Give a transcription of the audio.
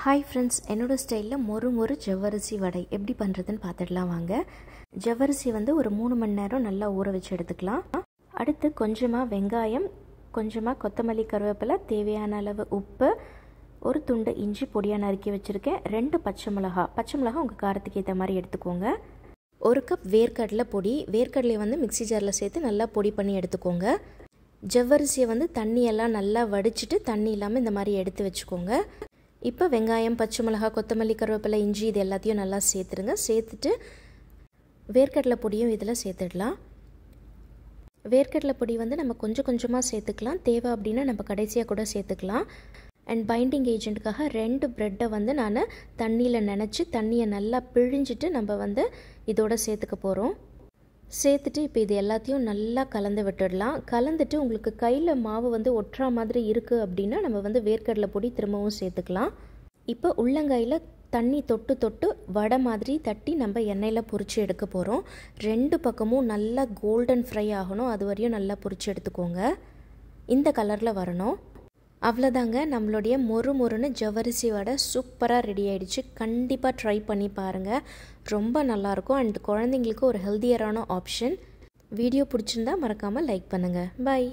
Hi friends, என்னோட ஸ்டைலில் மொறு ஜவ்வரிசி வடை எப்படி பண்ணுறதுன்னு பார்த்துடலாம் வாங்க. ஜவ்வரிசி ஒரு 3 மணி நேரம் நல்லா ஊற வச்சு எடுத்துக்கலாம். அடுத்து கொஞ்சமாக வெங்காயம், கொஞ்சமாக கொத்தமல்லி, கருவேப்பிலை, தேவையான அளவு உப்பு, ஒரு துண்டு இஞ்சி பொடியாக நறுக்கி வச்சுருக்கேன். 2 பச்சை மிளகா உங்கள் காரத்துக்கு ஏற்ற மாதிரி எடுத்துக்கோங்க. 1 கப் வேர்க்கடலை பொடி, வேர்க்கடலையை மிக்ஸி ஜாரில் சேர்த்து நல்லா பொடி பண்ணி எடுத்துக்கோங்க. ஜவ்வரிசியை தண்ணியெல்லாம் நல்லா வடிச்சிட்டு தண்ணி இல்லாமல் இந்த மாதிரி எடுத்து வச்சுக்கோங்க. இப்போ வெங்காயம், பச்சை மிளகா, கொத்தமல்லி, கருவேப்பிலை, இஞ்சி இது எல்லாத்தையும் நல்லா சேர்த்துருங்க. சேர்த்துட்டு வேர்க்கடலை பொடியும் இதில் சேர்த்துடலாம். வேர்க்கடலை பொடி நம்ம கொஞ்சம் கொஞ்சமாக சேர்த்துக்கலாம். தேவை அப்படின்னா நம்ம கடைசியாக கூட சேர்த்துக்கலாம். அண்ட் பைண்டிங் ஏஜென்ட்டுக்காக 2 ப்ரெட்டை நான் தண்ணியில் நனைச்சி தண்ணியை நல்லா பிழிஞ்சிட்டு நம்ம இதோட சேர்த்துக்க போகிறோம். சேர்த்துட்டு இப்போ இது எல்லாத்தையும் நல்லா கலந்து விட்டுடலாம். கலந்துட்டு உங்களுக்கு கையில் மாவு ஒட்டுறா மாதிரி இருக்குது அப்படின்னா நம்ம வேர்க்கடலை பொடி திரும்பவும் சேர்த்துக்கலாம். இப்போ உள்ளங்கையில் தண்ணி தொட்டு வடை மாதிரி தட்டி நம்ம எண்ணெயில் பொரிச்சு எடுக்க போகிறோம். 2 பக்கமும் நல்லா கோல்டன் ஃப்ரை ஆகணும். அது வரையும் நல்லா பொரிச்சு எடுத்துக்கோங்க. இந்த கலரில் வரணும். அவ்வளோதாங்க, நம்மளுடைய மொறுன்னு ஜவ்வரிசி வடை சூப்பராக ரெடி ஆகிடுச்சு. கண்டிப்பாக ட்ரை பண்ணி பாருங்கள், ரொம்ப நல்லாயிருக்கும். அண்ட் குழந்தைங்களுக்கு ஒரு ஹெல்த்தியரான ஆப்ஷன். வீடியோ பிடிச்சிருந்தா மறக்காமல் லைக் பண்ணுங்கள். பை.